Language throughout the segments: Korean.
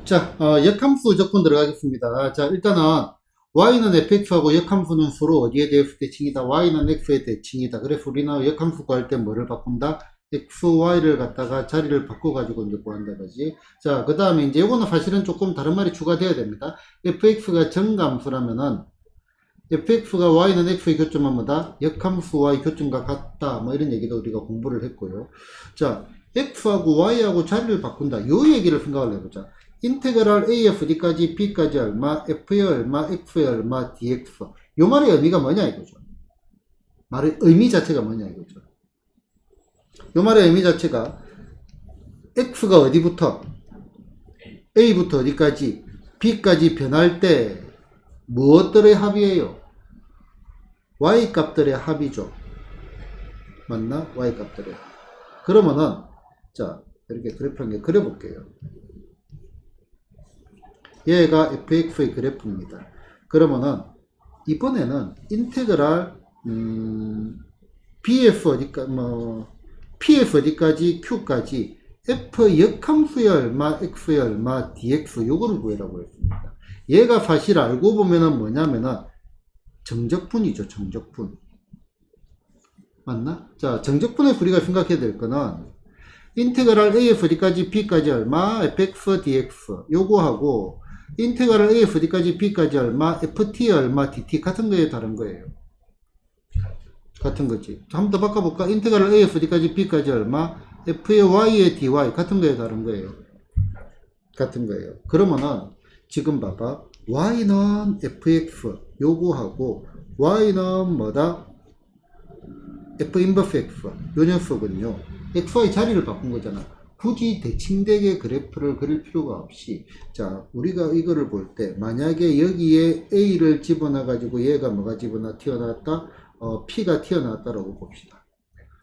자, 역함수 조건 들어가겠습니다. 자, 일단은 y는 fx하고 역함수는 서로 어디에 대해서 대칭이다? y는 x에 대칭이다. 그래서 우리는 역함수 구할 때 뭐를 바꾼다? x, y를 갖다가 자리를 바꿔가지고 이제 구한다, 그지? 자, 그 다음에 이제 이거는 사실은 조금 다른 말이 추가되어야 됩니다. fx가 정감수라면은 fx가 y는 x의 교점은 뭐다? 역함수와의 교점과 같다. 뭐 이런 얘기도 우리가 공부를 했고요. 자, x하고 y하고 자리를 바꾼다. 요 얘기를 생각을 해보자. 인테그랄 af d까지 b까지 얼마, f에 얼마, x에 얼마, dx. 요 말의 의미가 뭐냐 이거죠. 말의 의미 자체가 뭐냐 이거죠. 요 말의 의미 자체가 x가 어디부터 a부터 어디까지 b까지 변할 때 무엇들의 합이에요? y 값들의 합이죠. 맞나? y 값들의 합. 그러면은 자 이렇게 그래프 한개 그려볼게요. 얘가 fx의 그래프입니다. 그러면은 이번에는 인테그랄 bf 어디까 pf 어디까지 q까지 f 역함수의 얼마 x의 얼마 dx 요거를 구해라고 했습니다. 얘가 사실 알고 보면은 뭐냐면은 정적분이죠. 정적분 맞나? 자, 정적분에서 우리가 생각해야 될 거는 인테그랄 af d까지 b까지 얼마 fx dx 요거하고 인테그랄 af d까지 b까지 얼마 ft 얼마 dt 같은 거예요, 다른 거예요? 같은 거지. 한 번 더 바꿔볼까? 인테그랄 af d까지 b까지 얼마 f의 y의 dy 같은 거예요, 다른 거예요? 같은 거예요. 그러면은 지금 봐봐. y는 fx 요거하고 y는 뭐다? f 인버스 x 요 녀석은요 xy 자리를 바꾼 거잖아. 굳이 대칭되게 그래프를 그릴 필요가 없이 자 우리가 이거를 볼 때 만약에 여기에 a를 집어넣어 가지고 얘가 뭐가 튀어나왔다? p가 튀어나왔다라고 봅시다.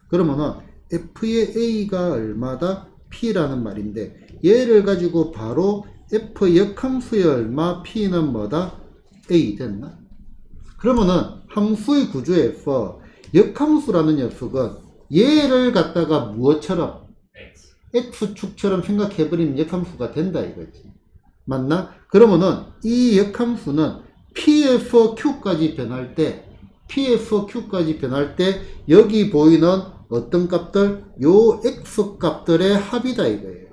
그러면은 f의 a가 얼마다? p라는 말인데 얘를 가지고 바로 f 역함수의 얼마 p는 뭐다? a 됐나? 그러면은 함수의 구조에서 역함수라는 녀석은 얘를 갖다가 무엇처럼 x축처럼 생각해버리면 역함수가 된다 이거지. 맞나? 그러면은 이 역함수는 p에서 q까지 변할 때 여기 보이는 어떤 값들? 요 x 값들의 합이다 이거예요.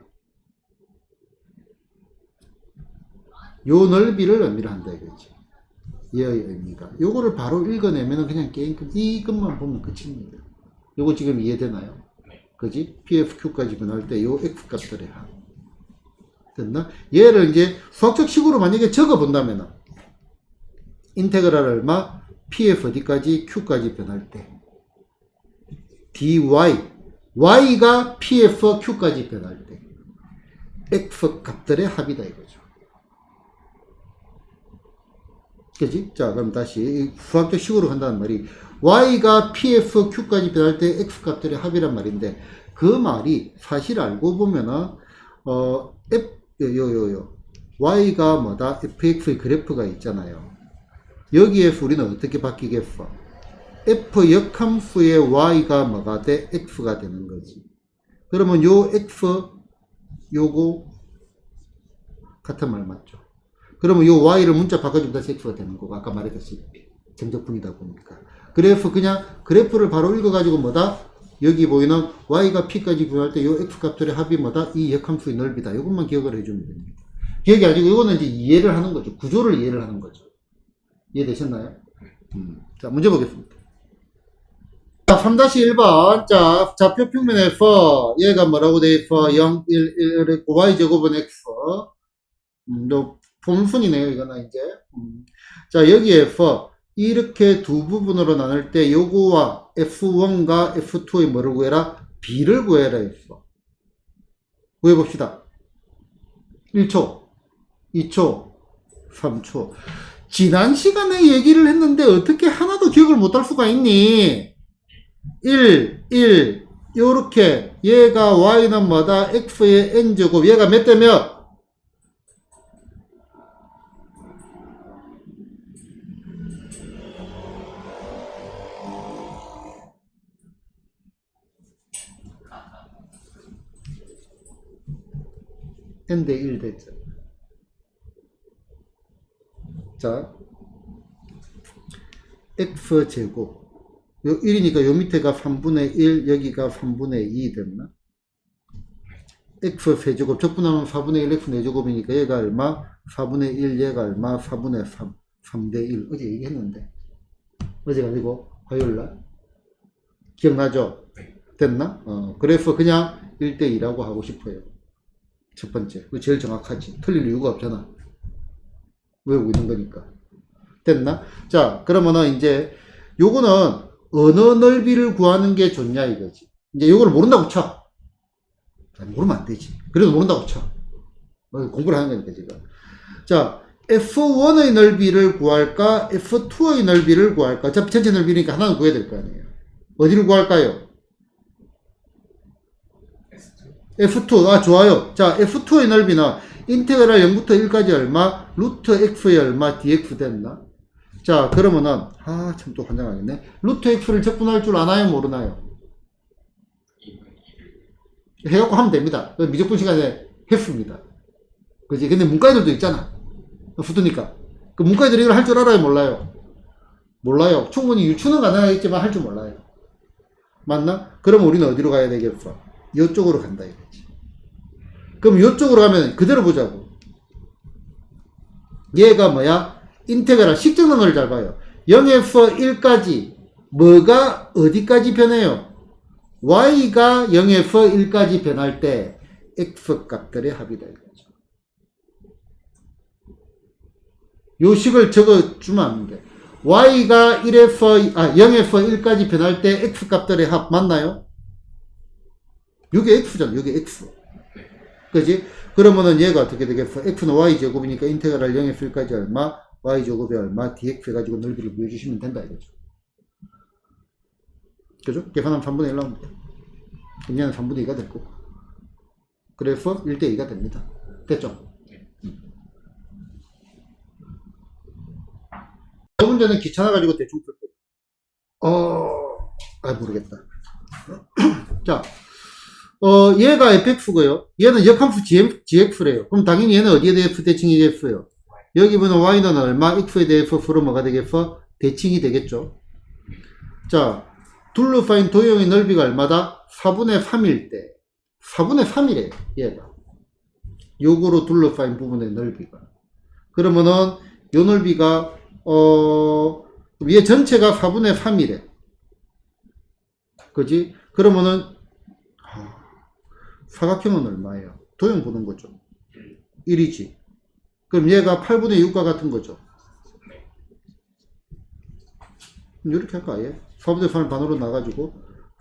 요 넓이를 의미를 한다 이거지. 얘의 의미가. 요거를 바로 읽어내면 그냥 게임 끝. 이것만 보면 끝입니다. 요거 지금 이해되나요? 그지? PFQ까지 변할 때 요 X 값들의 합. 됐나? 얘를 이제 수학적 식으로 만약에 적어 본다면 인테그랄 얼마? PF 어디까지? Q까지 변할 때 dy y가 PF Q까지 변할 때 X 값들의 합이다 이거죠. 그지? 자, 그럼 다시 수학적 식으로 한다는 말이 y가 pf q까지 변할 때 x 값들의 합이란 말인데 그 말이 사실 알고 보면은 y가 뭐다? fx의 그래프가 있잖아요. 여기에서 우리는 어떻게 바뀌겠어? f 역함수의 y가 뭐가 돼? x가 되는 거지. 그러면 요 x 요거 같은 말 맞죠? 그러면 이 y를 문자 바꿔주면 다시 x가 되는 거고 아까 말했듯이 정적분이다 보니까 그래서 그냥 그래프를 바로 읽어가지고 뭐다? 여기 보이는 y가 p까지 구할 때 이 x 값들의 합이 뭐다? 이 역함수의 넓이다. 이것만 기억을 해주면 됩니다. 기억이 아니고 이거는 이제 이해를 하는 거죠. 구조를 이해를 하는 거죠. 이해되셨나요? 자, 문제 보겠습니다. 자, 3-1번. 자, 좌표 평면에서 얘가 뭐라고 돼 있어? 0, 1, 1, y제곱은 x. 폼순이네요, 이거는 이제. 자, 여기에서 이렇게 두 부분으로 나눌 때 요거와 F1과 F2의 뭐를 구해라? B를 구해라 했어. 구해봅시다. 1초, 2초, 3초. 지난 시간에 얘기를 했는데 어떻게 하나도 기억을 못할 수가 있니? 1, 요렇게 얘가 y는 뭐다? x의 n제곱 얘가 몇 대 몇? n대 1 됐죠. 자, x제곱. 요 1이니까 요 밑에가 3분의 1, 여기가 3분의 2 됐나? x 세제곱 적분하면 4분의 1 x 4제곱이니까 얘가 얼마? 4분의 1 얘가 얼마? 4분의 3 3대 1 어제 얘기했는데 어제가 아니고 화요일날 기억나죠? 됐나? 그래서 그냥 1대2라고 하고 싶어요. 첫 번째 그거 제일 정확하지. 틀릴 이유가 없잖아. 외우고 있는 거니까. 됐나? 자 그러면은 이제 요거는 어느 넓이를 구하는 게 좋냐 이거지. 이제 요거를 모른다고 쳐. 모르면 안 되지. 그래도 모른다고 쳐. 공부를 하는 거니까 지금. 자, F1의 넓이를 구할까? F2의 넓이를 구할까? 어차피 전체 넓이니까 하나는 구해야 될 거 아니에요. 어디를 구할까요? F2. 아, 좋아요. 자, F2의 넓이는 인테그랄 0부터 1까지 얼마? 루트 x의 얼마? dx 됐나? 자, 그러면은, 참 또 환장하겠네. 루트 x를 적분할 줄 아나요? 모르나요? 해갖고 하면 됩니다. 미적분 시간에 했습니다. 그지? 근데 문과애들도 있잖아. 붙으니까. 그 문과애들이 이걸 할 줄 알아요? 몰라요? 몰라요. 충분히 유추는 가능하겠지만 할 줄 몰라요. 맞나? 그럼 우리는 어디로 가야 되겠어? 이쪽으로 간다 이거지. 그럼 이쪽으로 가면 그대로 보자고. 얘가 뭐야? 인테그랄 식적는 걸 잘 봐요. 0에서 1까지 뭐가 어디까지 변해요? y가 0에서 1까지 변할 때 x 값들의 합이다 이거죠. 요 식을 적어주면 안 돼. y가 0에서 1까지 변할 때 x 값들의 합 맞나요? 요게 x잖아. 요게 x. 그지? 그러면은 얘가 어떻게 되겠어? x는 y제곱이니까 인테그랄 0에서 1까지 얼마? y제곱이 얼마? dx 해가지고 넓이를 구해주시면 된다 이거죠. 그죠? 계산하면 3분의 1 나옵니다. 그럼 얘는 3분의 2가 됐고. 그래서 1대2가 됩니다. 됐죠? 이 문제는 귀찮아가지고 대충 풀 거예요. 모르겠다. 자, 얘가 fx고요. 얘는 역함수 gx래요. 그럼 당연히 얘는 어디에 대해서 대칭이 됐어요? 여기 보면 y는 얼마? x에 대해서 서로 뭐가 되겠어? 대칭이 되겠죠. 자, 둘러싸인 도형의 넓이가 얼마다? 4분의 3일 때 4분의 3이래요 얘가. 요거로 둘러싸인 부분의 넓이가. 그러면은 요 넓이가 위에 전체가 4분의 3이래. 그지? 그러면은 사각형은 얼마예요? 도형 보는 거죠. 1이지. 그럼 얘가 8분의 6과 같은 거죠. 이렇게 할까 아예? 4분의 3을 반으로 나가지고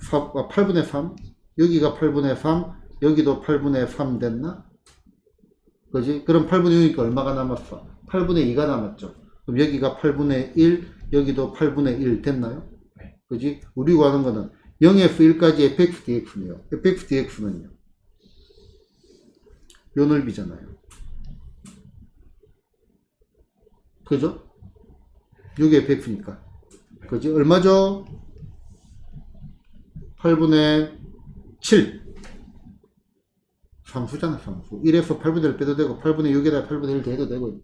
8분의 3 여기가 8분의 3 여기도 8분의 3 됐나? 그지? 그럼 8분의 6이니까 얼마가 남았어? 8분의 2가 남았죠. 그럼 여기가 8분의 1 여기도 8분의 1 됐나요? 그지? 우리 구하는 거는 0에서 1까지 fx dx네요. fx dx는요 요 넓이잖아요. 그죠? 요게 fx니까 그지? 얼마죠? 8분의 7 상수잖아 상수. 1에서 8분의 1 빼도 되고 8분의 6에다 8분의 1 더해도 되고.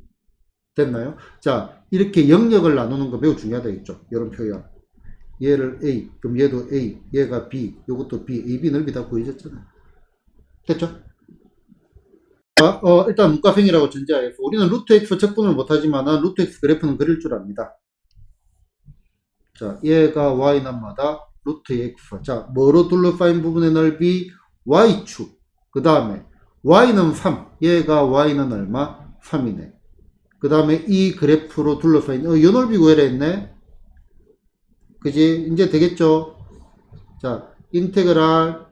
됐나요? 자, 이렇게 영역을 나누는 거 매우 중요하다 했죠. 이런 표현. 얘를 A, 그럼 얘도 A, 얘가 B, 요것도 B, A, B 넓이 다 구해졌잖아. 됐죠? 자, 일단 문과생이라고 전제하에서 우리는 루트 X 적분을 못하지만 루트 X 그래프는 그릴 줄 압니다. 자, 얘가 Y는 마다 루트 X. 자, 뭐로 둘러싸인 부분의 넓이? Y축. 그 다음에 Y는 3. 얘가 Y는 얼마? 3이네. 그 다음에 이 그래프로 둘러싸인 요 넓이 구해라 했네. 그지? 이제 되겠죠? 자, 인테그랄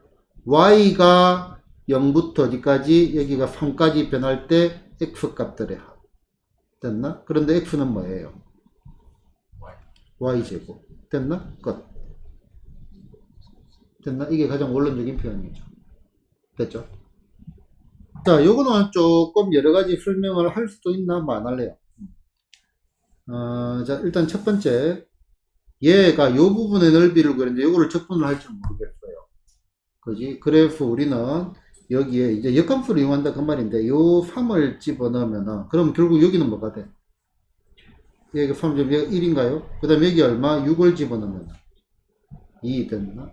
Y가 0부터 어디까지? 여기가 3까지 변할 때 X 값들의 합. 됐나? 그런데 X는 뭐예요? Y제곱. 됐나? 끝. 됐나? 이게 가장 원론적인 표현이죠. 됐죠? 자, 요거는 조금 여러가지 설명을 할 수도 있나? 뭐 안 할래요? 자, 일단 첫 번째. 얘가 요 부분의 넓이를 구했는데 요거를 적분을 할 줄 모르겠어요. 그지? 그래서 우리는 여기에 이제 역함수를 이용한다 그 말인데 요 3을 집어넣으면은 그럼 결국 여기는 뭐가 돼? 여기 3.1인가요? 그 다음에 여기 얼마? 6을 집어넣으면 2 됐나?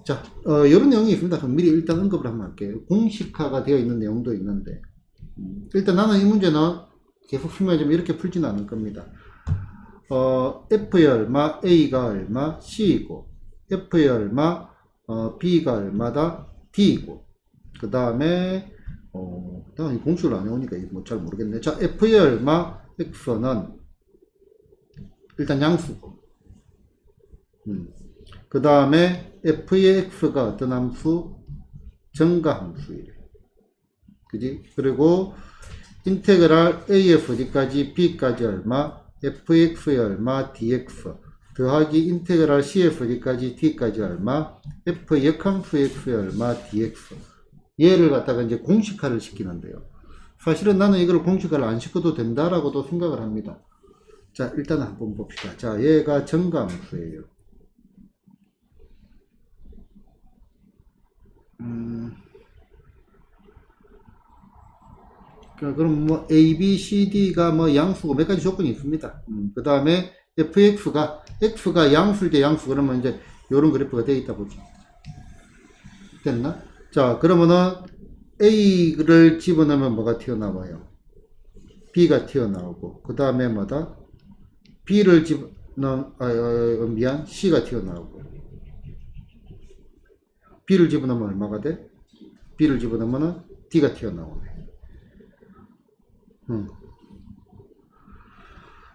자, 이런 내용이 있습니다. 그럼 미리 일단 언급을 한번 할게요. 공식화가 되어 있는 내용도 있는데, 일단 나는 이 문제는 계속 설명하자면 이렇게 풀지는 않을 겁니다. F의 얼마, A가 얼마, C이고, F의 얼마, B가 얼마다, D이고, 그 다음에, 공식을 안 해오니까 뭐 잘 모르겠네. 자, F의 얼마, X는 일단 양수고, 그 다음에 F의 X가 어떤 함수? 정가함수이래. 그지? 그리고 인테그랄 A에서 어디까지 B까지 얼마? fx의 얼마? dx 더하기 인테그랄 C에서 어디까지 D까지 얼마? F의 역함수 x의 얼마? dx 얘를 갖다가 이제 공식화를 시키는데요. 사실은 나는 이걸 공식화를 안 시켜도 된다라고도 생각을 합니다. 자, 일단 한번 봅시다. 자, 얘가 정가함수예요. 그럼 뭐 A, B, C, D가 뭐 양수고 몇 가지 조건이 있습니다. 그 다음에 fx가 x가 양수일 때 양수 그러면 이제 요런 그래프가 되어 있다 보죠. 됐나? 자, 그러면은 A를 집어넣으면 뭐가 튀어나와요? B가 튀어나오고 그 다음에 뭐다? B를 집어넣으면 미안 C가 튀어나오고 B를 집어넣으면 얼마가 돼? B를 집어넣으면 D가 튀어나오네.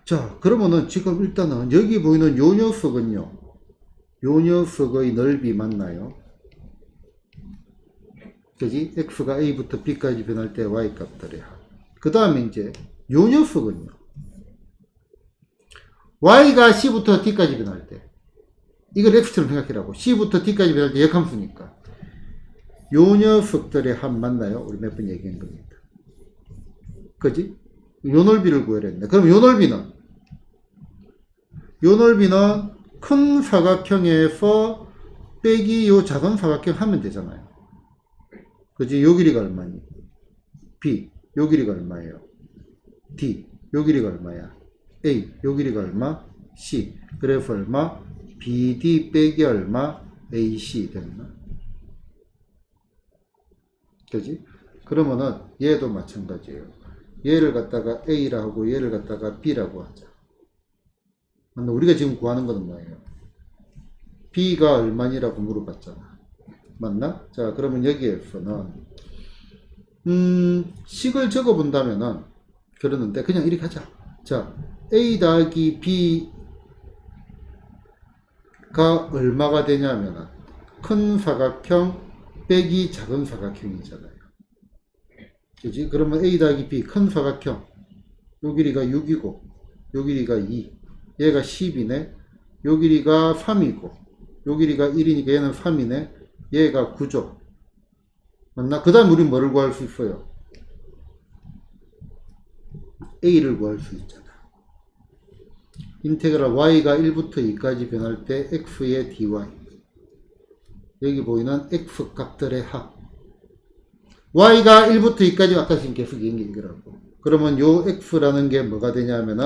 자, 그러면은 지금 일단은 여기 보이는 요 녀석은요, 요 녀석의 넓이 맞나요? 그지? x가 a부터 b까지 변할 때 y 값들이야. 그 다음에 이제 요 녀석은요, y가 c부터 d까지 변할 때, 이걸 x처럼 생각해라고. c부터 d까지 변할 때 역함수니까 요 녀석들의 합 맞나요? 우리 몇 번 얘기한 겁니다. 그지? 요 넓이를 구해야 했네. 그럼 요 넓이는 큰 사각형에서 빼기 요 작은 사각형 하면 되잖아요. 그지? 요 길이가 얼마니? B. 요 길이가 얼마예요? D. 요 길이가 얼마야? A. 요 길이가 얼마? C. 그래서 얼마? BD 빼기 얼마? AC 됐나? 그지? 그러면은 얘도 마찬가지예요. 얘를 갖다가 A라고 하고 얘를 갖다가 B라고 하자. 우리가 지금 구하는 것은 뭐예요? B가 얼마니라고 물어봤잖아. 맞나? 자, 그러면 여기에서는 식을 적어 본다면은 그러는데 그냥 이렇게 하자. 자, A 더하기 B가 얼마가 되냐면은 큰 사각형 빼기 작은 사각형이잖아요. 그지? 그러면 A 더하기 B 큰 사각형 요 길이가 6이고 요 길이가 2 얘가 10이네 요 길이가 3이고 요 길이가 1이니까 얘는 3이네 얘가 9죠. 맞나? 그 다음 우린 뭐를 구할 수 있어요? A를 구할 수 있잖아. 인테그랄 y가 1부터 2까지 변할 때 x의 dy 여기 보이는 x 값들의 합 y가 1부터 2까지 아까 지금 계속 얘기하더라고. 그러면 요 x라는 게 뭐가 되냐면은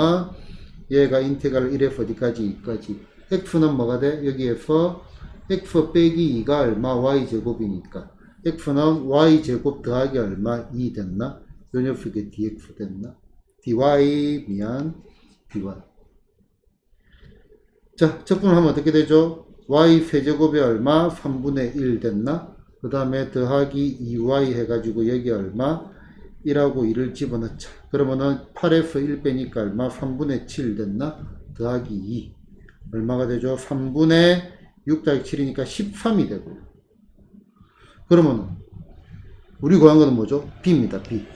얘가 인테그랄 1에서 어디까지 2까지 x는 뭐가 돼? 여기에서 x 빼기 2가 얼마? y제곱이니까 x는 y제곱 더하기 얼마? 2 됐나? 요 녀석이 dx 됐나? dy 미안 dy 자, 적분하면 어떻게 되죠? y 세제곱이 얼마? 3분의 1 됐나? 그 다음에 더하기 2y 해가지고 여기 얼마? 1하고 2를 집어넣자. 그러면은 8에서 1 빼니까 얼마? 3분의 7 됐나? 더하기 2. 얼마가 되죠? 3분의 6 더하기 7이니까 13이 되고요. 그러면은 우리 구한 거는 뭐죠? B입니다. B.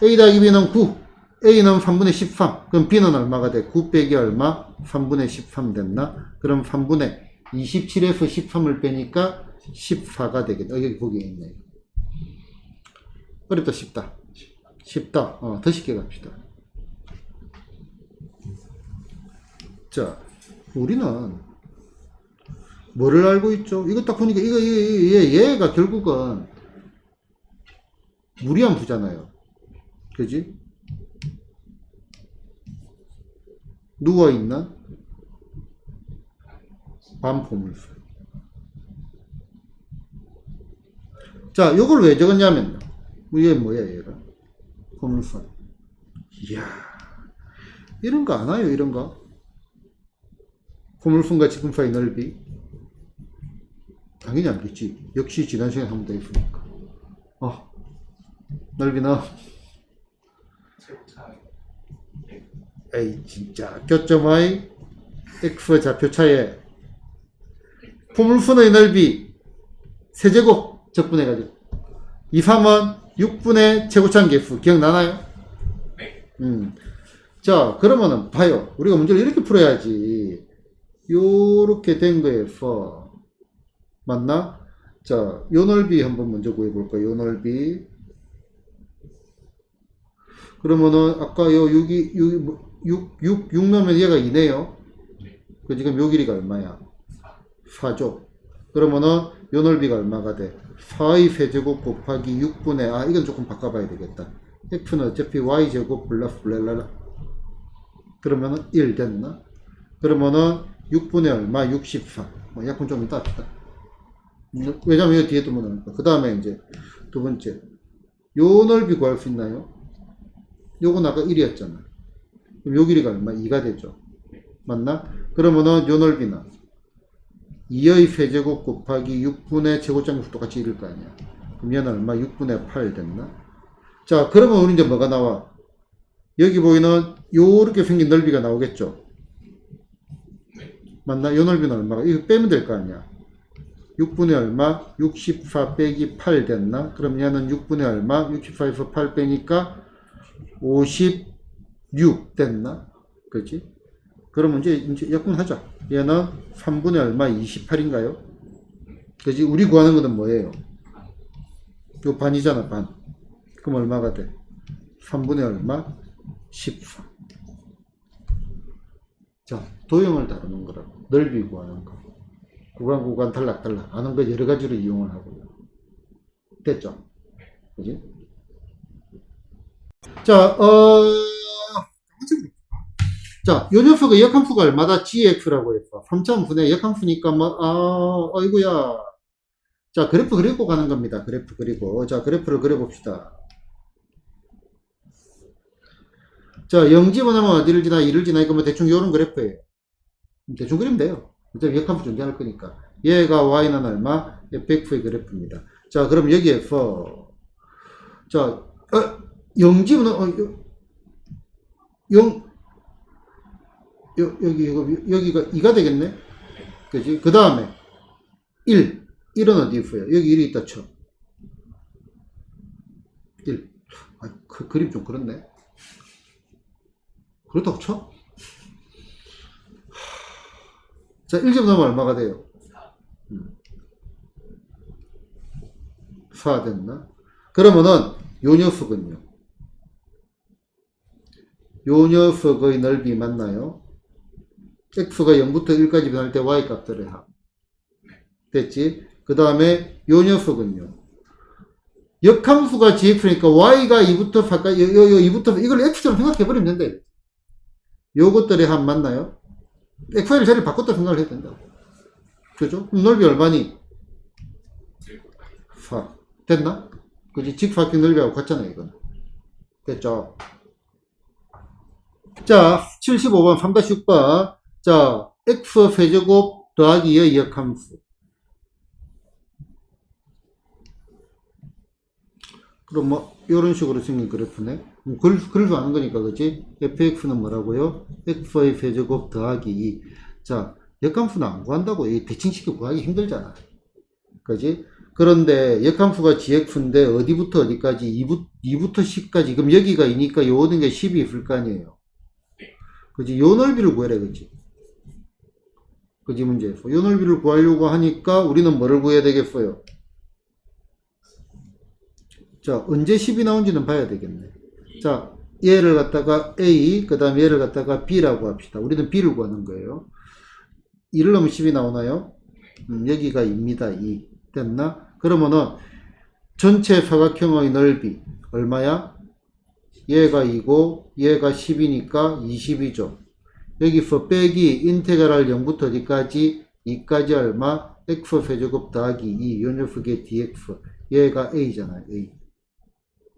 A 더하기 B는 9. A는 3분의 13. 그럼 B는 얼마가 돼? 9 빼기 얼마? 3분의 13 됐나? 그럼 3분의 27에서 13을 빼니까 14가 되겠다. 여기 보기에 있네요. 어렵다, 쉽다. 쉽다. 더 쉽게 갑시다. 자, 우리는 뭐를 알고 있죠? 이거 딱 보니까 얘가 결국은 무리함수잖아요. 그지? 누워있는 반포물선. 자, 요걸 왜 적었냐면, 이게 뭐야, 얘가? 포물선. 이야, 이런 거 안 와요, 이런 거? 포물선과 지금파의 넓이. 당연히 알겠지. 역시 지난 시간에 한 번 더 했으니까. 넓이는? 에이, 진짜. 교점 y, x 좌표차에 포물선의 넓이 세제곱 적분해가지고 2, 3은 6분의 최고차항 개수 기억나나요? 자, 그러면은 봐요. 우리가 문제를 이렇게 풀어야지. 요렇게 된 거에서 맞나? 자, 요 넓이 한번 먼저 구해볼까? 요 넓이. 그러면은 아까 요 6 넣으면 얘가 2네요. 그 지금 요 길이가 얼마야? 4죠. 그러면은 요 넓이가 얼마가 돼? 4의 세제곱 곱하기 6분의 이건 조금 바꿔봐야 되겠다. f는 어차피 y제곱 플러스 블랄랄라. 그러면은 1 됐나? 그러면은 6분의 얼마? 64. 약분 좀 이따 합시다. 왜냐면 이거 뒤에 두면 나니까. 그 다음에 이제 두 번째. 요 넓이 구할 수 있나요? 요건 아까 1이었잖아. 그럼 요 길이가 얼마? 2가 되죠. 맞나? 그러면은 요 넓이는 2의 세제곱 곱하기 6분의 최고점수 똑같이 1일 거 아니야. 그럼 얘는 얼마? 6분의 8 됐나? 자, 그러면 우리 이제 뭐가 나와? 여기 보이는 요렇게 생긴 넓이가 나오겠죠? 맞나? 요 넓이는 얼마가? 이거 빼면 될 거 아니야. 6분의 얼마? 64 빼기 8 됐나? 그럼 얘는 6분의 얼마? 64에서 8 빼니까 56 됐나? 그렇지? 그러면 이제 약분하자. 얘는 3분의 얼마? 28인가요? 그지? 우리 구하는 것은 뭐예요? 요 반이잖아, 반. 그럼 얼마가 돼? 3분의 얼마? 14. 자, 도형을 다루는 거라고. 넓이 구하는 거. 구간 탈락. 아는 거 여러 가지로 이용을 하고요. 됐죠? 그지? 자, 자, 요 녀석의 역함수가 얼마다? gx라고 했어. 3,000분의 역함수니까 아이고야. 자, 그래프 그리고 가는 겁니다. 그래프 그리고. 자, 그래프를 그려봅시다. 자, 0 집어넣으면 어디를 지나? 2를 지나? 이거 뭐 대충 요런 그래프예요. 대충 그리면 돼요. 어차피 역함수 존재할 거니까. 얘가 y는 얼마? fx의 그래프입니다. 자, 그럼 여기에서 자, 0 집어넣으면 여기가 2가 되겠네? 그지? 그 다음에 1은 어디 있어요? 여기 1이 있다 쳐. 1. 그 그림 좀 그렇네. 그렇다고 쳐? 자, 1점 넣으면 얼마가 돼요? 4 됐나? 그러면은 요 녀석은요? 요 녀석의 넓이 맞나요? x가 0부터 1까지 변할 때 y 값들의 합. 됐지? 그 다음에 요 녀석은요? 역함수가 gx니까 y가 2부터 4까지, 2부터, 이걸 x처럼 생각해버리면 된다. 요것들의 합 맞나요? xy를 자리를 바꿨다 생각을 해야 된다고. 그죠? 그럼 넓이 얼마니? 4. 됐나? 그지? 직사각형 넓이하고 같잖아, 이거는. 됐죠? 자, 75번, 3-6번. 자, x 세제곱 더하기 2의 역함수. 그럼 뭐, 이런 식으로 생긴 그래프네. 그럴 줄 아는 거니까, 그치? fx는 뭐라고요? x의 세제곱 더하기 2. 자, 역함수는 안 구한다고. 이 대칭식이 구하기 힘들잖아. 그지? 그런데 역함수가 gx인데, 어디부터 어디까지? 2부터 10까지. 그럼 여기가 2니까 요 오는 게 10이 있을 거 아니에요. 그지? 요 넓이를 구해라, 그지? 그지, 문제에서. 요 넓이를 구하려고 하니까 우리는 뭐를 구해야 되겠어요? 자, 언제 10이 나온지는 봐야 되겠네. 자, 얘를 갖다가 A, 그 다음에 얘를 갖다가 B라고 합시다. 우리는 B를 구하는 거예요. 2를 넣으면 10이 나오나요? 여기가 2입니다. 2. 됐나? 그러면은 전체 사각형의 넓이 얼마야? 얘가 2고 얘가 10이니까 20이죠. 여기서 빼기 인테그랄 0부터 어디까지 2까지 얼마 x 세제곱 더하기 2 요 녀석의 dx 얘가 a잖아요. a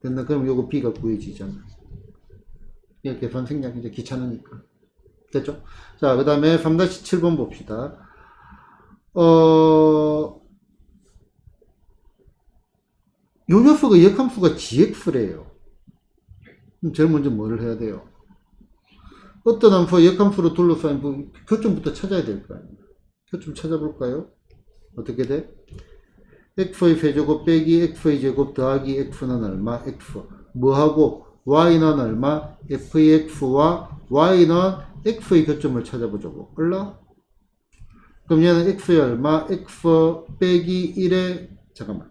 됐나? 그럼 요거 b가 구해지잖아. 이렇게 계산 생략 이제 귀찮으니까 됐죠? 자, 그 다음에 3-7번 봅시다. 요 녀석의 역함수가 gx래요. 그럼 제일 먼저 뭐를 해야 돼요? 어떤 함수와 역함수로 둘러싸인 교점부터 찾아야 될 거 아니에요. 교점 찾아볼까요? 어떻게 돼? x의 세제곱 빼기 x의 제곱 더하기 x는 얼마? x 뭐하고 y는 얼마? fx와 y는 x의 교점을 찾아보자고. 얼라? 그럼 얘는 x의 얼마? x 빼기 1에 잠깐만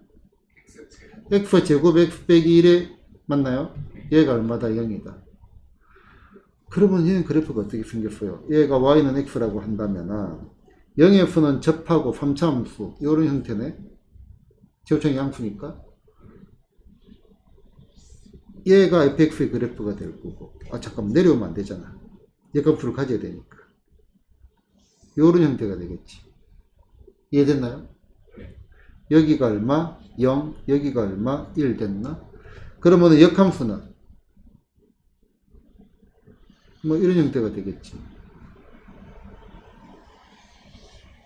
x 제곱 x 빼기 1에 맞나요? 얘가 얼마다? 0이다. 그러면 얘는 그래프가 어떻게 생겼어요? 얘가 y는 x라고 한다면 0f는 접하고 3차 함수 이런 형태네. 제곱창이 양수니까 얘가 fx의 그래프가 될 거고. 아 잠깐만 내려오면 안 되잖아. 역함수를 가져야 되니까 이런 형태가 되겠지. 이해됐나요? 여기가 얼마? 0 여기가 얼마? 1 됐나? 그러면 역함수는 뭐 이런 형태가 되겠지.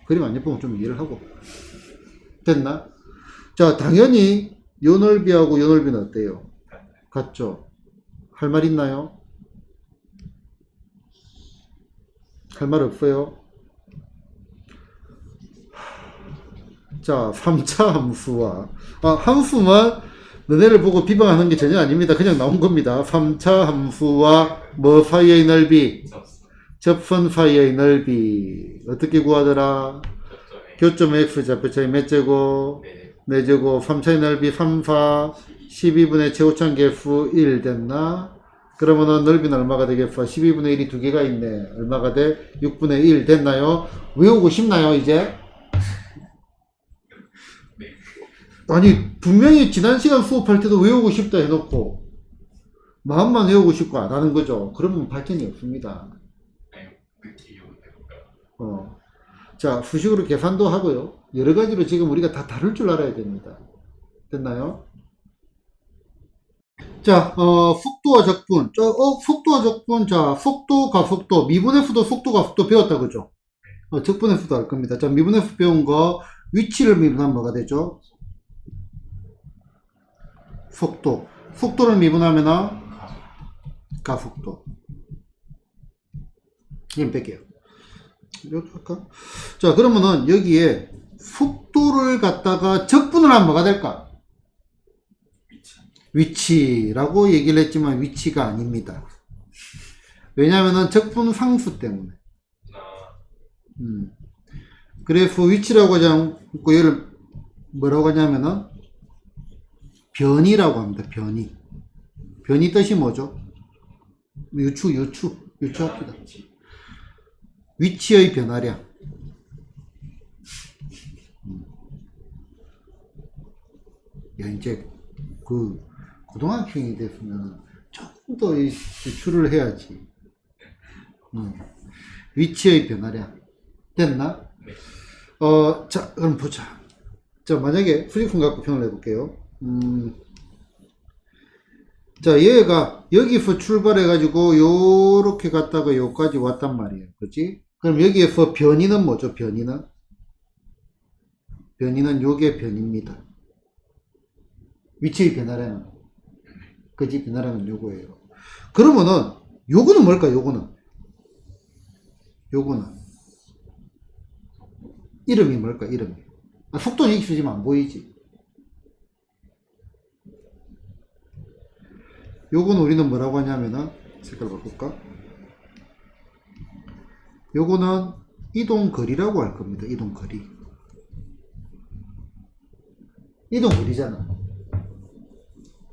그림 안 예쁘면 좀 이해를 하고. 됐나? 자, 당연히 요 넓이하고 요 넓이는 어때요? 같죠? 할 말 있나요? 할 말 없어요? 자, 3차 함수와 함수만 너네를 보고 비방하는 게 전혀 아닙니다. 그냥 나온 겁니다. 3차 함수와 뭐 사이의 넓이? 접선 사이의 넓이 어떻게 구하더라? 교점 x 좌표차이 몇 제곱? 4제곱 3차의 넓이 3, 4 12분의 최고창 개수 1 됐나? 그러면은 넓이는 얼마가 되겠어? 12분의 1이 두 개가 있네. 얼마가 돼? 6분의 1 됐나요? 외우고 싶나요 이제? 아니 분명히 지난 시간 수업할 때도 외우고 싶다 해놓고 마음만 외우고 싶고 안 하는 거죠. 그러면 발전이 없습니다. 자, 수식으로 계산도 하고요. 여러 가지로 지금 우리가 다 다룰 줄 알아야 됩니다. 됐나요? 자, 속도와 적분. 속도와 적분. 자, 속도, 가속도. 미분의 수도 속도, 가속도 배웠다, 그죠? 적분의 수도 할 겁니다. 자, 미분의 수 배운 거, 위치를 미분하면 뭐가 되죠? 속도. 속도를 미분하면 가속도. 이건 뺄게요. 이렇게 할까? 자, 그러면은 여기에 속도를 갖다가 적분을 하면 뭐가 될까? 위치라고 얘기를 했지만 위치가 아닙니다. 왜냐면은 적분 상수 때문에. 그래서 위치라고 하지 않고 얘를 뭐라고 하냐면은 변이라고 합니다. 변이. 변이 뜻이 뭐죠? 유추합시다. 위치의 변화량. 야, 이제 고등학생이 됐으면 조금 더 유추를 해야지. 위치의 변화량. 됐나? 자, 그럼 보자. 자, 만약에 수직선 갖고 표현을 해볼게요. 자, 얘가 여기서 출발해가지고 요렇게 갔다가 요까지 왔단 말이에요. 그치? 그럼 여기에서 변이는 뭐죠? 변이는 요게 변입니다. 위치의 변화량은 그지? 변화량은 요거예요. 그러면은 요거는 뭘까? 요거는 이름이 뭘까? 이름이 속도는 여기 쓰지만 안 보이지? 요건 우리는 뭐라고 하냐면은 색깔 바꿀까? 요거는 이동거리라고 할 겁니다. 이동거리잖아.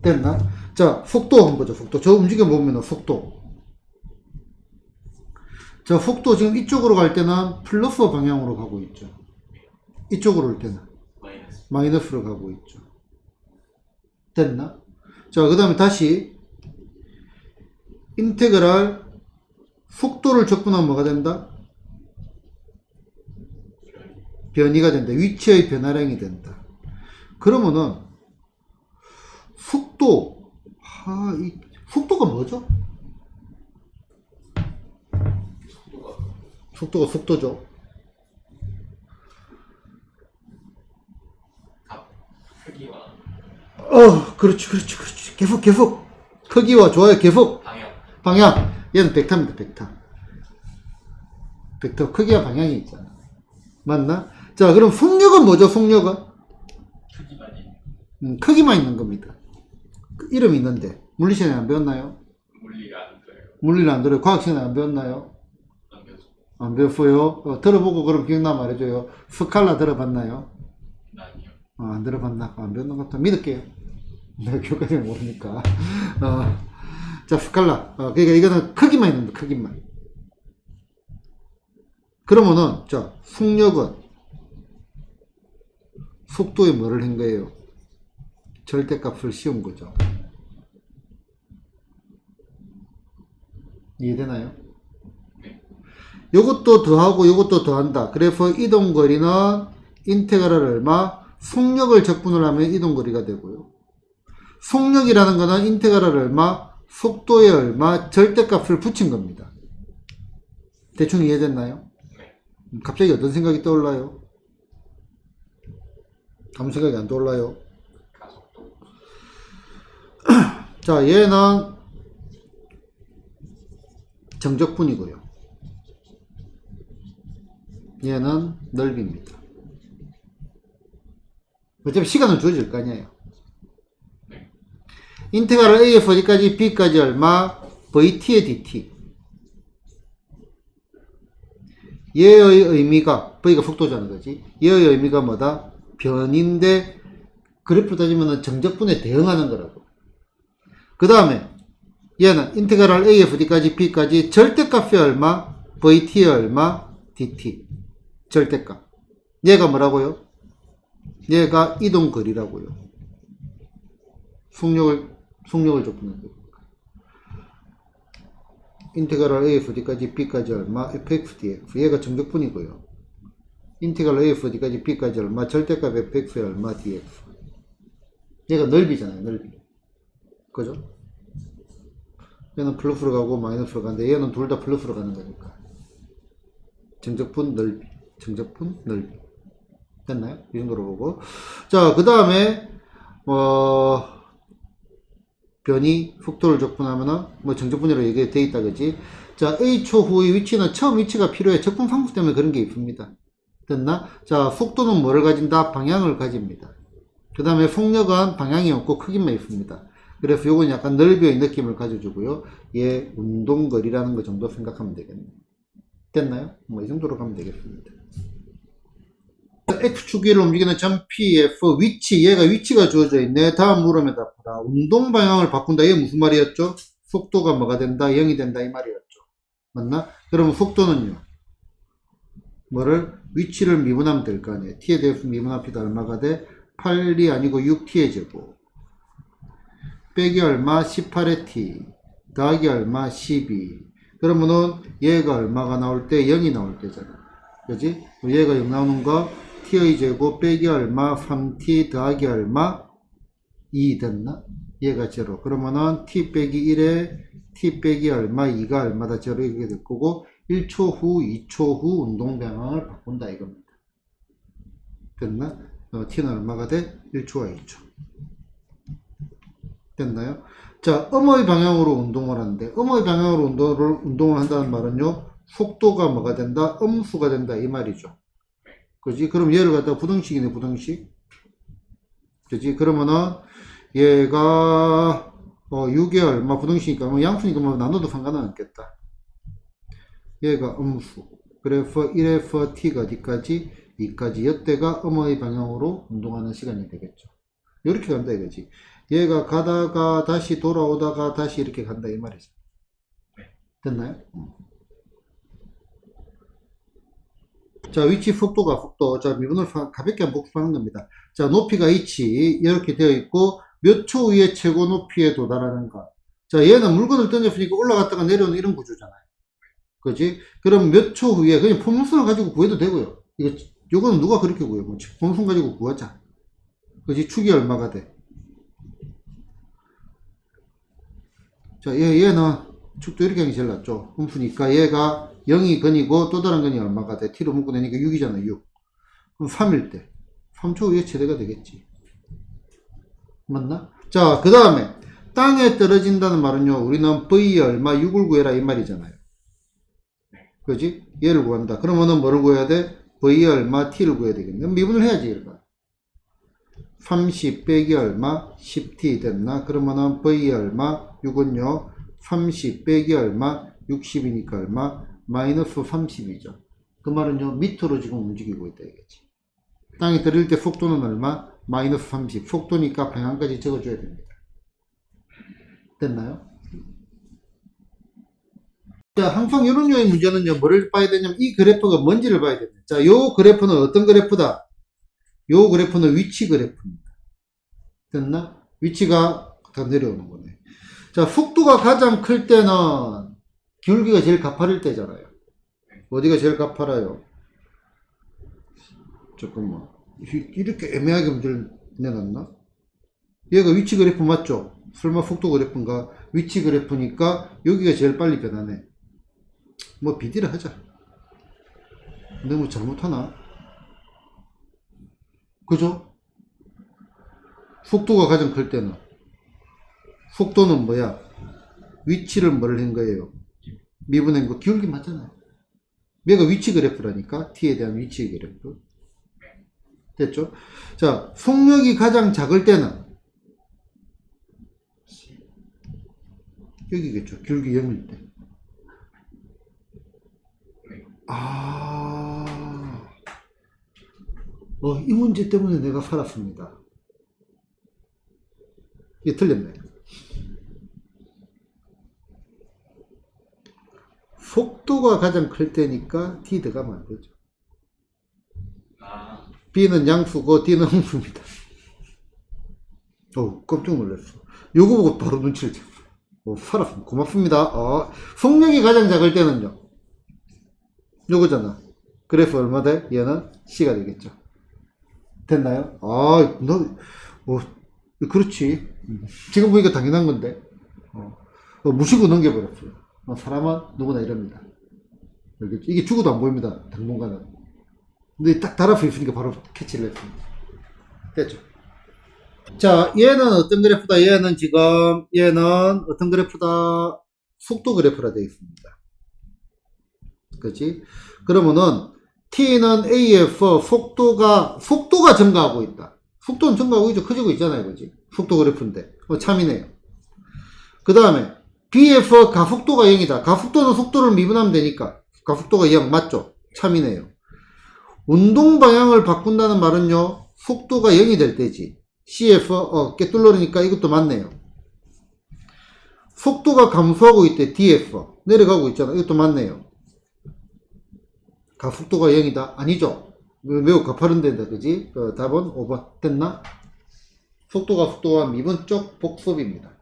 됐나? 자, 속도 한번 보자. 속도. 저 움직여보면 속도. 자, 속도 지금 이쪽으로 갈 때는 플러스 방향으로 가고 있죠. 이쪽으로 올 때는 마이너스로 가고 있죠. 됐나? 자, 그 다음에 다시 인테그랄 속도를 적분하면 뭐가 된다? 변이가 된다. 위치의 변화량이 된다. 그러면은 속도, 속도가 뭐죠? 속도가 속도죠. 크기와 그렇지. 계속. 크기와 좋아요. 계속. 방향. 얘는 벡터입니다. 벡터 크기와 방향이 있잖아. 맞나? 자, 그럼 속력은 뭐죠? 속력은? 크기만 있는 크기만 있는 겁니다. 이름이 있는데 물리시간에 안 배웠나요? 물리가 안 돼요. 물리를 안 들어요. 과학시간에 안 배웠나요? 안 배웠어요. 들어보고 그럼 기억나 말해줘요. 스칼라 들어봤나요? 아니요. 안 들어봤나? 안 배웠는 것도 믿을게요. 내가 교과서를 모르니까. 자, 스칼라. 그러니까 이거는 크기만 있는 거야. 크기만. 그러면은 자, 속력은 속도에 뭐를 한 거예요? 절대값을 씌운 거죠. 이해되나요? 요것도 더하고 요것도 더한다. 그래서 이동거리는 인테그랄 얼마? 속력을 적분을 하면 이동거리가 되고요. 속력이라는 거는 인테그랄 얼마? 속도에 얼마? 절대값을 붙인 겁니다. 대충 이해됐나요? 갑자기 어떤 생각이 떠올라요? 아무 생각이 안 떠올라요? 가속도. 자, 얘는 정적분이고요. 얘는 넓이입니다. 어차피 시간은 주어질 거 아니에요. 인테그랄 A에서 어디까지? B까지 얼마? VT의 DT. 얘의 의미가, V가 속도잖아, 그지? 얘의 의미가 뭐다? 변인데, 그래프로 따지면 정적분에 대응하는 거라고. 그 다음에, 얘는 인테그랄 A에서 어디까지? B까지 절대값이 얼마? VT의 얼마? DT. 절대값. 얘가 뭐라고요? 얘가 이동거리라고요. 속력을 적분한 거. 인테그랄 A에서 D까지 B까지 얼마? fx dx. 얘가 정적분이고요. 인테그랄 A에서 D까지 B까지 얼마? 절대값 fx에 얼마? dx. 얘가 넓이잖아요. 넓이. 그죠? 얘는 플러스로 가고 마이너스로 가는데 얘는 둘 다 플러스로 가는 거니까. 정적분 넓이. 정적분 넓이. 됐나요? 이 정도로 보고. 자, 그 다음에 변이 속도를 적분하면은 정적분이라고 얘기 돼 있다, 그지? 자, A초 후의 위치는 처음 위치가 필요해. 적분 상수 때문에 그런 게 있습니다. 됐나? 자, 속도는 뭐를 가진다? 방향을 가집니다. 그 다음에 속력은 방향이 없고 크기만 있습니다. 그래서 요건 약간 넓이의 느낌을 가져주고요. 얘 운동거리라는 거 정도 생각하면 되겠네요. 됐나요? 이 정도로 가면 되겠습니다. X축 위를 움직이는 점 PF 위치, 얘가 위치가 주어져 있네. 다음 물음에 답하라. 운동 방향을 바꾼다. 이게 무슨 말이었죠? 속도가 뭐가 된다? 0이 된다. 이 말이었죠. 맞나? 그러면 속도는요? 뭐를? 위치를 미분하면 될 거 아니에요. T에 대해서 미분합시다. 얼마가 돼? 8이 아니고 6T의 제곱. 빼기 얼마? 18의 T. 더하기 얼마? 12. 그러면은 얘가 얼마가 나올 때? 0이 나올 때잖아. 그지? 얘가 0 나오는 거 t의 제곱 빼기 얼마? 3t 더하기 얼마? 2 됐나? 얘가 제로. 그러면은 t 빼기 1에 t 빼기 얼마? 2가 얼마다? 제로 이렇게 될 거고 1초 후, 2초 후 운동 방향을 바꾼다 이겁니다. 됐나? t는 얼마가 돼? 1초와 2초. 됐나요? 자, 음의 방향으로 운동을 하는데 음의 방향으로 운동을 한다는 말은요. 속도가 뭐가 된다? 음수가 된다 이 말이죠. 그지? 그럼 얘를 갖다가 부등식이네, 부등식. 그지? 그러면은 얘가 6에 얼마 부등식이니까 양수니까 나눠도 상관은 없겠다. 얘가 음수. 그래서 1에서 t가 어디까지? 2까지. 이때가 음의 방향으로 운동하는 시간이 되겠죠. 이렇게 간다 이거지. 얘가 가다가 다시 돌아오다가 다시 이렇게 간다 이 말이죠. 됐나요? 자, 위치, 속도가 속도. 자, 미분을 가볍게 한번 복습하는 겁니다. 자, 높이가 h 이렇게 되어 있고 몇 초 후에 최고 높이에 도달하는가. 자, 얘는 물건을 던졌으니까 올라갔다가 내려오는 이런 구조잖아요. 그지? 그럼 몇 초 후에 그냥 포문선을 가지고 구해도 되고요. 요거는 누가 그렇게 구해? 뭐 포문선 가지고 구하자. 그지? 축이 얼마가 돼? 자, 얘는 축도 이렇게 하는 게 제일 낫죠. 흠수니까 얘가 0이 근이고 또 다른 근이 얼마가 돼? t로 묶어내니까 6이잖아, 6. 그럼 3일 때. 3초 후에 최대가 되겠지. 맞나? 자, 그 다음에 땅에 떨어진다는 말은요, 우리는 v 얼마 6을 구해라 이 말이잖아요. 그지? 얘를 구한다. 그러면은 뭐를 구해야 돼? v 얼마 t를 구해야 되겠네. 미분을 해야지, 이거. 30 빼기 얼마? 10t 됐나? 그러면은 v 얼마? 6은요, 30 빼기 얼마? 60이니까 얼마? 마이너스 30이죠. 그 말은요, 밑으로 지금 움직이고 있다, 이거지. 땅에 떨어질 때 속도는 얼마? 마이너스 30. 속도니까 방향까지 적어줘야 됩니다. 됐나요? 자, 항상 이런 류의 문제는요, 뭐를 봐야 되냐면, 이 그래프가 뭔지를 봐야 됩니다. 자, 요 그래프는 어떤 그래프다? 요 그래프는 위치 그래프입니다. 됐나? 위치가 더 내려오는 거네. 자, 속도가 가장 클 때는 기울기가 제일 가파를 때잖아요. 어디가 제일 가파라요? 잠깐만. 이렇게 애매하게 문제를 내놨나? 얘가 위치 그래프 맞죠? 설마 속도 그래프인가? 위치 그래프니까 여기가 제일 빨리 변하네. 뭐 비디를 하자. 너무 잘못하나? 그죠? 속도가 가장 클 때는 속도는 뭐야? 위치를 뭐를 한 거예요? 미분한 거 기울기 맞잖아요. 얘가 위치 그래프라니까 t에 대한 위치 그래프. 됐죠? 자, 속력이 가장 작을 때는 여기겠죠. 기울기 0일 때. 이 문제 때문에 내가 살았습니다. 이게 틀렸네. 속도가 가장 클 때니까 t 들어가면 안 되죠. B는 양수고 D는 음수입니다. 깜짝 놀랐어. 요거 보고 바로 눈치를 챘어. 살았습니다. 고맙습니다. 속력이 가장 작을 때는요. 요거잖아. 그래서 얼마 돼? 얘는 C가 되겠죠. 됐나요? 그렇지. 지금 보니까 당연한 건데. 무시고 넘겨버렸어요. 사람은 누구나 이럽니다. 이게 죽어도 안 보입니다. 당분간은. 근데 딱 달아서 있으니까 바로 캐치를 했습니다. 됐죠? 자, 얘는 어떤 그래프다? 얘는 어떤 그래프다? 속도 그래프라 되어 있습니다. 그치? 그러면은 t는 AF 속도가 증가하고 있다. 속도는 증가하고 있죠. 커지고 있잖아요. 그치? 속도 그래프인데. 참이네요. 그 다음에 BF 가속도가 0이다. 가속도는 속도를 미분하면 되니까 가속도가 0 맞죠? 참이네요. 운동 방향을 바꾼다는 말은요, 속도가 0이 될 때지. CF, 깨뚫러니까 이것도 맞네요. 속도가 감소하고 있대, DF. 내려가고 있잖아. 이것도 맞네요. 가속도가 0이다? 아니죠. 매우 가파른 데다, 그지? 답은 5번. 됐나? 속도와 미분 쪽 복습입니다.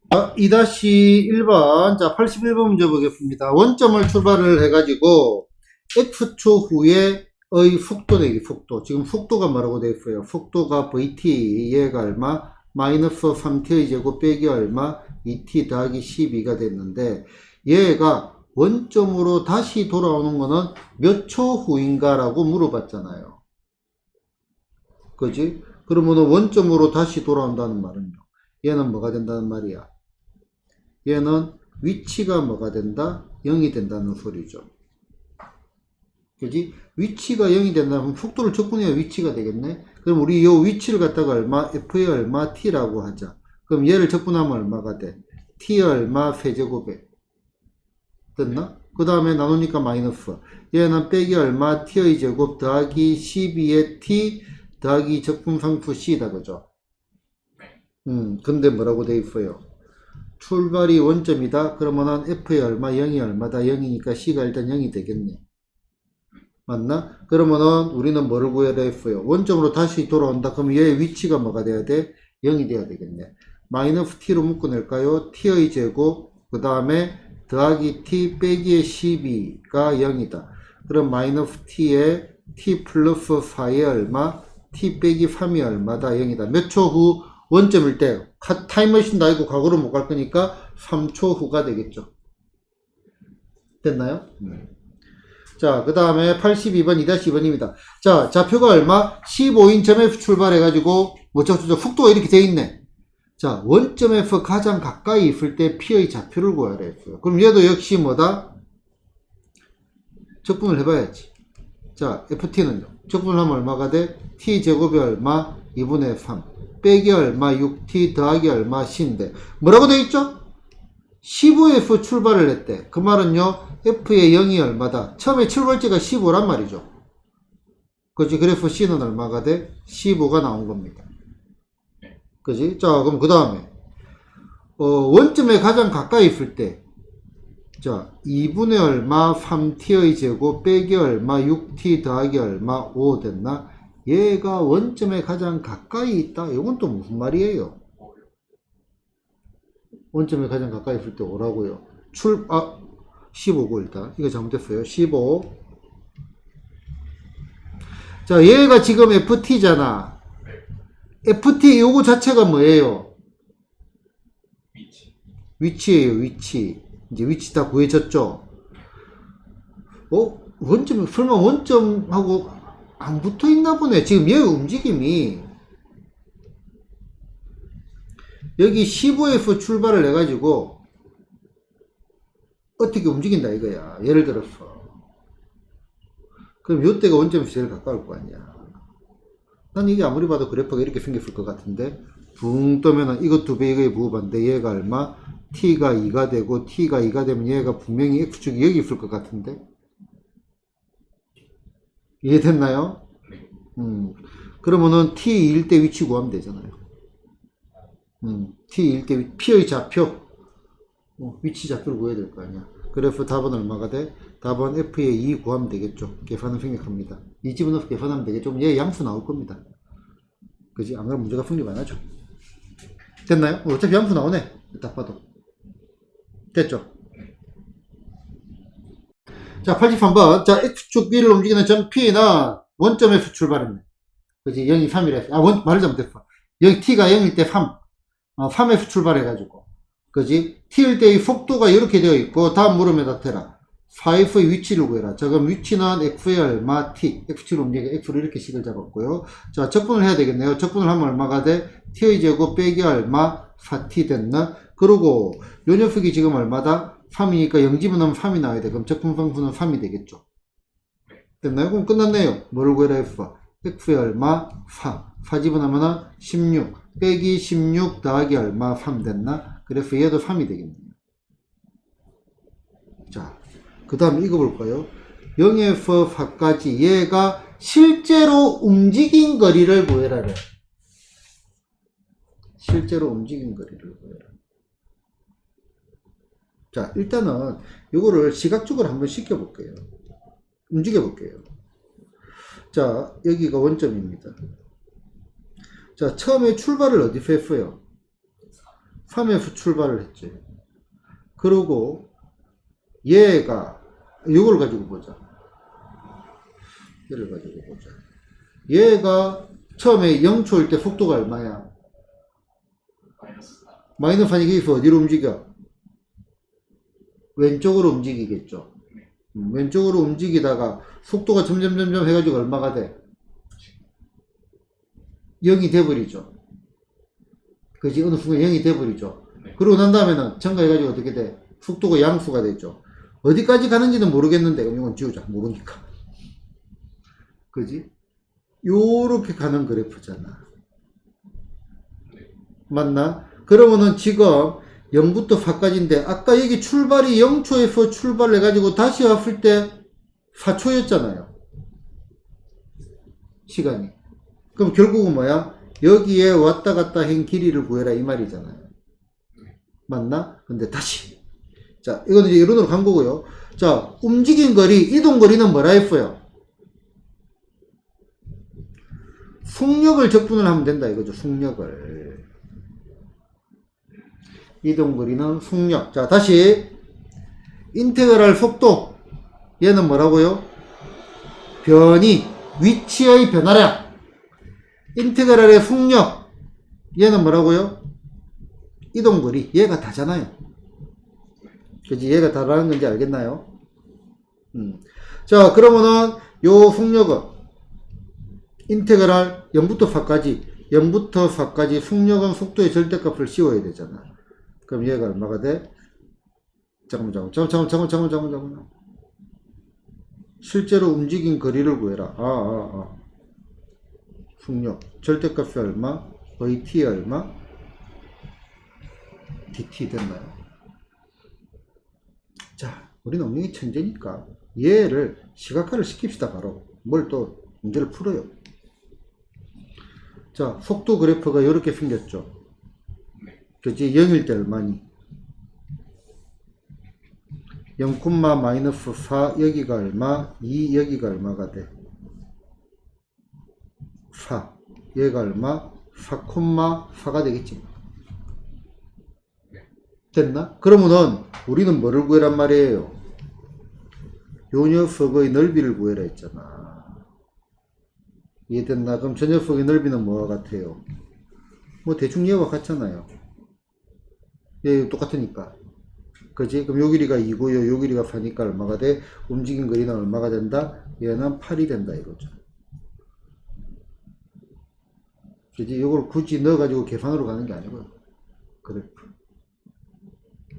2-1번. 자, 81번 문제 보겠습니다. 원점을 출발을 해가지고, X초 후에 의 속도 내기, 속도. 지금 속도가 뭐라고 되어 있어요? 속도가 Vt, 얘가 얼마? 마이너스 3t의 제곱 빼기 얼마? 2t 더하기 12가 됐는데, 얘가 원점으로 다시 돌아오는 거는 몇 초 후인가? 라고 물어봤잖아요. 그지? 그러면 원점으로 다시 돌아온다는 말은요. 얘는 뭐가 된다는 말이야? 얘는 위치가 뭐가 된다? 0이 된다는 소리죠. 그지? 위치가 0이 된다면 속도를 적분해야 위치가 되겠네? 그럼 우리 이 위치를 갖다가 얼마? F의 얼마? T라고 하자. 그럼 얘를 적분하면 얼마가 돼? T 얼마? 세제곱에. 됐나? 그 다음에 나누니까 마이너스. 얘는 빼기 얼마? T의 제곱 더하기 12의 T 더하기 적분상수 C다. 그죠? 근데 뭐라고 돼 있어요? 출발이 원점이다. 그러면은 F의 얼마? 0이 얼마다? 0이니까 C가 일단 0이 되겠네. 맞나? 그러면은 우리는 뭐를 구해야 했어요? 원점으로 다시 돌아온다. 그럼 얘의 위치가 뭐가 돼야 돼? 0이 돼야 되겠네. 마이너스 t로 묶어낼까요? t의 제곱, 그 다음에 더하기 t 빼기의 12가 0이다. 그럼 마이너스 t에 t 플러스 4의 얼마, t 빼기 3이 얼마다 0이다. 몇 초 후 원점일 때 타임머신도 아니고 과거로 못 갈 거니까 3초 후가 되겠죠. 됐나요? 자, 그 다음에 82번 2-2번입니다. 자, 좌표가 얼마? 15인점에서 출발해가지고 뭐저저저 속도가 이렇게 돼 있네. 자, 원점에서 가장 가까이 있을 때 P의 좌표를 구하라 했어요. 그럼 얘도 역시 뭐다? 적분을 해봐야지. 자, FT는요. 적분을 하면 얼마가 돼? T제곱이 얼마? 2분의 3. 빼기 얼마? 6T 더하기 얼마? C인데. 뭐라고 돼 있죠? 15에서 출발을 했대. 그 말은요, F의 0이 얼마다? 처음에 출발지가 15란 말이죠. 그지? 그래서 C는 얼마가 돼? 15가 나온 겁니다. 그지? 자, 그럼 그 다음에, 원점에 가장 가까이 있을 때, 자, 2분의 얼마, 3t의 제곱, 빼기 얼마, 6t 더하기 얼마, 5 됐나? 얘가 원점에 가장 가까이 있다? 이건 또 무슨 말이에요? 원점에 가장 가까이 있을 때 5라고요. 15고 일단. 이거 잘못됐어요. 15. 자, 얘가 지금 FT잖아. FT 요거 자체가 뭐예요? 위치예요, 위치. 이제 위치 다 구해졌죠? 원점, 설마 원점하고 안 붙어 있나 보네. 지금 얘 움직임이 여기 15에서 출발을 해가지고 어떻게 움직인다 이거야. 예를 들어서. 그럼 요때가 원점에서 제일 가까울 거 아니야. 난 이게 아무리 봐도 그래프가 이렇게 생겼을 것 같은데 붕 뜨면은 이것 2배 이거에 부호반데 얘가 얼마? t가 2가 되고 t가 2가 되면 얘가 분명히 x축이 여기 있을 것 같은데 이해됐나요? 그러면은 t일 때 위치 구하면 되잖아요. t일 때 p의 좌표 위치 좌표를 구해야 될 거 아니야. 그래서 답은 얼마가 돼? 답은 f의 2 구하면 되겠죠. 계산은 생략합니다. 이 집어넣어서 계산하면 되겠죠. 얘 양수 나올 겁니다. 그지? 안 그러면 문제가 성립 안 하죠. 됐나요? 어차피 양수 나오네. 딱 봐도. 됐죠? 자, 83번. 자, X축 B를 움직이는 점 P는 원점에서 출발했네. 그지? 0이 3이라. 말을 잘못했어. 여기 T가 0일 때 3. 3에서 출발해가지고. 그지? T일 때의 속도가 이렇게 되어 있고, 다음 물음에다 대라. 4F의 위치를 구해라. 자, 그럼 위치는 X의 얼마? T. X축을 움직여. X로 이렇게 식을 잡았고요. 자, 적분을 해야 되겠네요. 적분을 하면 얼마가 돼? T의 제곱 빼기 얼마? 4T 됐나? 그러고, 요 녀석이 지금 얼마다? 3이니까 0집어넣으면 3이 나와야 돼. 그럼 적분상수는 3이 되겠죠. 됐나요? 그럼 끝났네요. 뭐를 구해라 했어? X의 얼마? 4. 4 집어넣으면 16. 빼기 16 더하기 얼마? 3 됐나? 그래서 얘도 3이 되겠네요. 자, 그 다음에 이거 볼까요? 0에서 4까지 얘가 실제로 움직인 거리를 구해라래. 실제로 움직인 거리를 구해라. 자, 일단은 요거를 시각적으로 한번 시켜볼게요. 움직여볼게요. 자, 여기가 원점입니다. 자, 처음에 출발을 어디서 했어요? 3에서 출발을 했지. 그리고 얘가 요걸 가지고 보자. 얘를 가지고 보자. 얘가 처음에 0초일 때 속도가 얼마야? 마이너스 4니까 어디로 움직여? 왼쪽으로 움직이겠죠. 왼쪽으로 움직이다가 속도가 점점 해가지고 얼마가 돼? 0이 돼버리죠. 그지? 어느 순간 0이 돼버리죠. 그러고 난 다음에는 첨가해가지고 어떻게 돼? 속도가 양수가 되죠. 어디까지 가는지는 모르겠는데, 그럼 이건 지우자. 모르니까. 그지? 요렇게 가는 그래프잖아. 맞나? 그러면은 지금 0부터 4까지인데, 아까 여기 출발이 0초에서 출발을 해가지고 다시 왔을 때 4초였잖아요. 시간이. 그럼 결국은 뭐야? 여기에 왔다 갔다 한 길이를 구해라 이 말이잖아요. 맞나? 근데 다시. 자, 이거는 이제 이론으로 간 거고요. 자, 움직인 거리, 이동 거리는 뭐라 했어요? 속력을 적분을 하면 된다 이거죠. 속력을. 이동 거리는 속력. 자, 다시. 인테그랄 속도 얘는 뭐라고요? 변이 위치의 변화량. 인테그랄의 속력 얘는 뭐라고요? 이동거리. 얘가 다잖아요. 그지? 얘가 다라는 건지 알겠나요? 자, 그러면은 요 속력은 인테그랄 0부터 4까지 0부터 4까지 속력은 속도의 절대값을 씌워야 되잖아. 그럼 얘가 얼마가 돼? 잠깐만. 실제로 움직인 거리를 구해라. 속력. 절대값이 얼마? VT 얼마? DT 됐나요? 자, 우리는 운명이 천재니까 얘를 시각화를 시킵시다. 바로 뭘 또 문제를 풀어요. 자, 속도 그래프가 이렇게 생겼죠. 그치? 0일 때 얼마니? 0,-4 여기가 얼마? 2 여기가 얼마가 돼? 4 얘가 얼마? 4,4가 되겠지. 됐나? 그러면은 우리는 뭐를 구해란 말이에요? 요 녀석의 넓이를 구해라 했잖아. 이해됐나? 그럼 저 녀석의 넓이는 뭐와 같아요? 뭐 대충 얘와 같잖아요. 얘 똑같으니까. 그지? 그럼 요 길이가 2고요. 요 길이가 4니까 얼마가 돼? 움직인 거리는 얼마가 된다? 얘는 8이 된다 이거죠. 그지? 요걸 굳이 넣어가지고 계산으로 가는 게 아니고요. 그래프.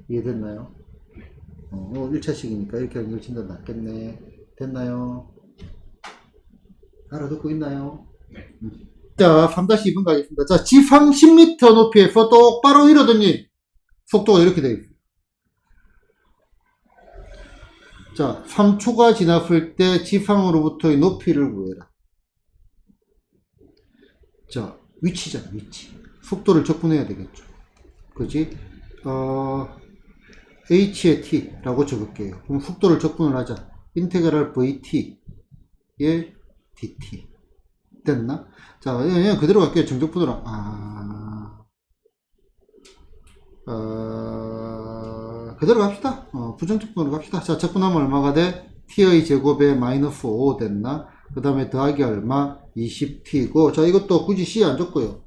이해됐나요? 1차식이니까 이렇게 하는 게 훨씬 더 낫겠네. 됐나요? 알아듣고 있나요? 네. 자, 3-2번 가겠습니다. 자, 지상 10m 높이에서 똑바로 이러더니 속도가 이렇게 되어 있어요. 자, 3초가 지났을 때 지상으로부터의 높이를 구해라. 자, 위치잖아, 위치. 속도를 적분해야 되겠죠. 그지? h의 t라고 적을게요. 그럼 속도를 적분을 하자. 인테그랄 vt의 dt. 됐나? 자, 그냥 그대로 갈게요. 정적분으로. 그대로 갑시다. 부정적분으로 갑시다. 자, 적분하면 얼마가 돼? t의 제곱에 마이너스 5 됐나? 그 다음에 더하기 얼마? 20t고. 자, 이것도 굳이 c 안 줬고요.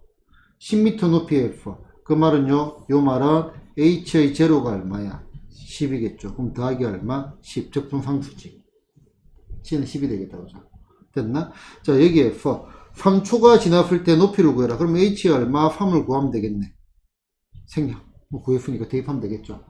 10m 높이의 f. 그 말은요, 요 말은 h의 제로가 얼마야? 10이겠죠. 그럼 더하기 얼마? 10. 적분 상수지. c는 10이 되겠다. 그죠? 됐나? 자, 여기에 f. 3초가 지났을 때 높이를 구해라. 그럼 h의 얼마? 3을 구하면 되겠네. 생략. 뭐 구했으니까 대입하면 되겠죠.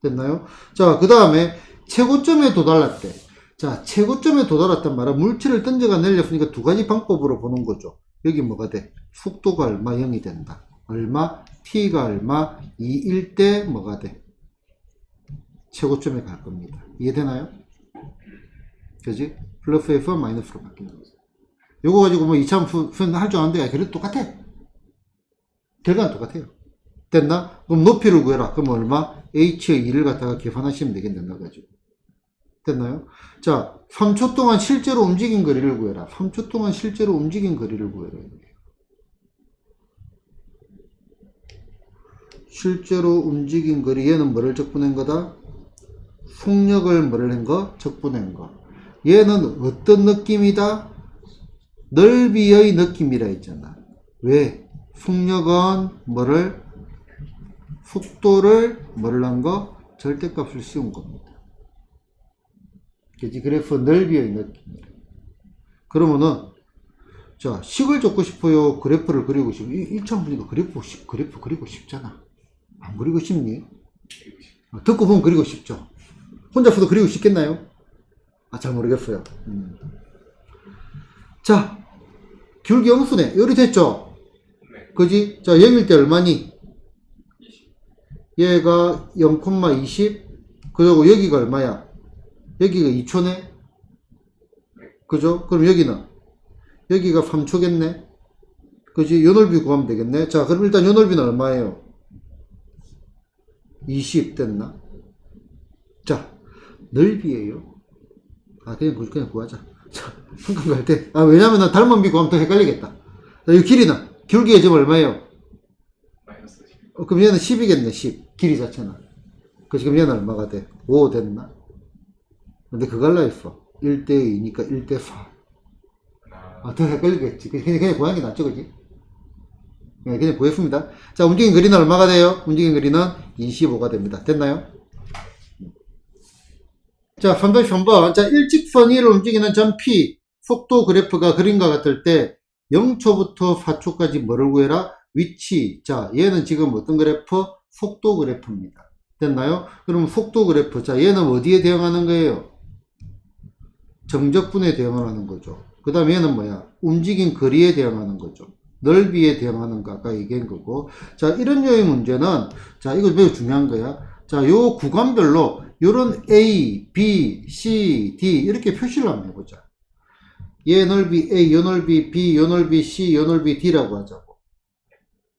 됐나요? 자, 그 다음에 최고점에 도달했대. 자, 최고점에 도달했단 말은 물체를 던져가 내렸으니까 두 가지 방법으로 보는 거죠. 여기 뭐가 돼? 속도가 얼마? 0이 된다. 얼마? t가 얼마? 2일 때 뭐가 돼? 최고점에 갈 겁니다. 이해되나요? 그지? 플러스에서 마이너스로 바뀌는 거죠. 요거 가지고 뭐 2차 함수 할 줄 아는데 그래도 똑같아. 결과는 똑같아요. 됐나? 그럼 높이를 구해라. 그럼 얼마? h의 2를 갖다가 계산하시면 되겠네. 가지고. 됐나요? 자, 3초 동안 실제로 움직인 거리를 구해라. 3초 동안 실제로 움직인 거리를 구해라. 실제로 움직인 거리. 얘는 뭐를 적분한 거다? 속력을 뭐를 한 거? 적분한 거. 얘는 어떤 느낌이다? 넓이의 느낌이라 했잖아. 왜? 속력은 뭐를? 속도를 뭐를 한 거? 절대값을 씌운 겁니다. 그치? 그래서 넓이의 느낌. 그러면은, 자, 식을 줬고 싶어요? 그래프를 그리고 싶어? 1차 보니까 그래프 그리고 싶잖아. 안 그리고 싶니? 듣고 보면 그리고 싶죠. 혼자서도 그리고 싶겠나요? 잘 모르겠어요. 자, 귤기 영수네. 요리 됐죠? 네. 그지? 자, 0일 때 얼마니? 20. 얘가 0,20. 그리고 여기가 얼마야? 여기가 2초네? 그죠? 그럼 여기는? 여기가 3초겠네? 그지? 요 넓이 구하면 되겠네? 자, 그럼 일단 요 넓이는 얼마예요? 20 됐나? 자, 넓이에요. 그냥 구하자. 자, 한칸 갈 때. 왜냐면 닮은 비 구하면 더 헷갈리겠다. 자, 이 길이는? 기울기의 점 얼마예요? 마이너스 10. 그럼 얘는 10이겠네, 10. 길이 자체는. 그 지금 얘는 얼마가 돼? 5 됐나? 근데 그거 할라 했어. 1대2니까 1대4. 더 헷갈리겠지. 그냥 고양이 낫죠, 그지? 네, 그냥 구했습니다. 자, 움직인 거리는 얼마가 돼요? 움직인 거리는 25가 됩니다. 됐나요? 자, 3-3번. 자, 일직선 위를 움직이는 점 P, 속도 그래프가 그림과 같을 때 0초부터 4초까지 뭐를 구해라? 위치. 자, 얘는 지금 어떤 그래프? 속도 그래프입니다. 됐나요? 그럼 속도 그래프. 자, 얘는 어디에 대응하는 거예요? 정적분에 대응하는 거죠. 그 다음에 얘는 뭐야? 움직인 거리에 대응하는 거죠. 넓이에 대응하는 거 아까 얘기한 거고. 자, 이런 류의 문제는, 자, 이거 매우 중요한 거야. 자, 요 구간별로 요런 A, B, C, D 이렇게 표시를 한번 해보자. 얘 넓이 A, 요 넓이 B, 요 넓이 C, 요 넓이 D라고 하자고.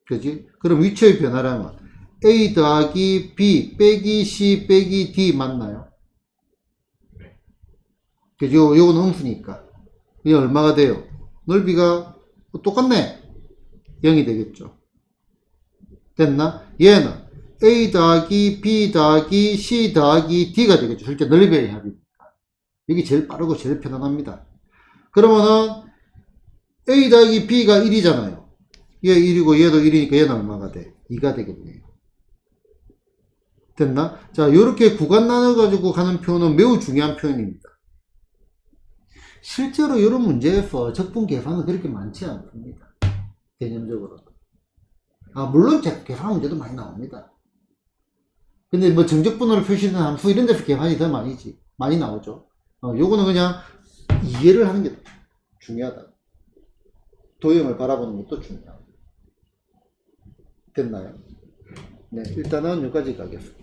그지? 그럼 위치의 변화라면 A 더하기 B 빼기 C 빼기 D 맞나요? 그죠? 요건 음수니까. 이게 얼마가 돼요? 넓이가 똑같네. 0이 되겠죠. 됐나? 얘는 A 더하기 B 더하기 C 더하기 D가 되겠죠. 실제 넓이의 합이니까. 여기 제일 빠르고 제일 편안합니다. 그러면은 A 더하기 B가 1이잖아요. 얘 1이고 얘도 1이니까 얘는 얼마가 돼? 2가 되겠네요. 됐나? 자, 요렇게 구간 나눠가지고 가는 표현은 매우 중요한 표현입니다. 실제로 이런 문제에서 적분 계산은 그렇게 많지 않습니다. 개념적으로. 물론 계산 문제도 많이 나옵니다. 근데 뭐 정적분으로 표시된 함수 이런 데서 계산이 더 많이 나오죠. 요거는 그냥 이해를 하는 게 중요하다. 도형을 바라보는 것도 중요하다. 됐나요? 네, 일단은 여기까지 가겠습니다.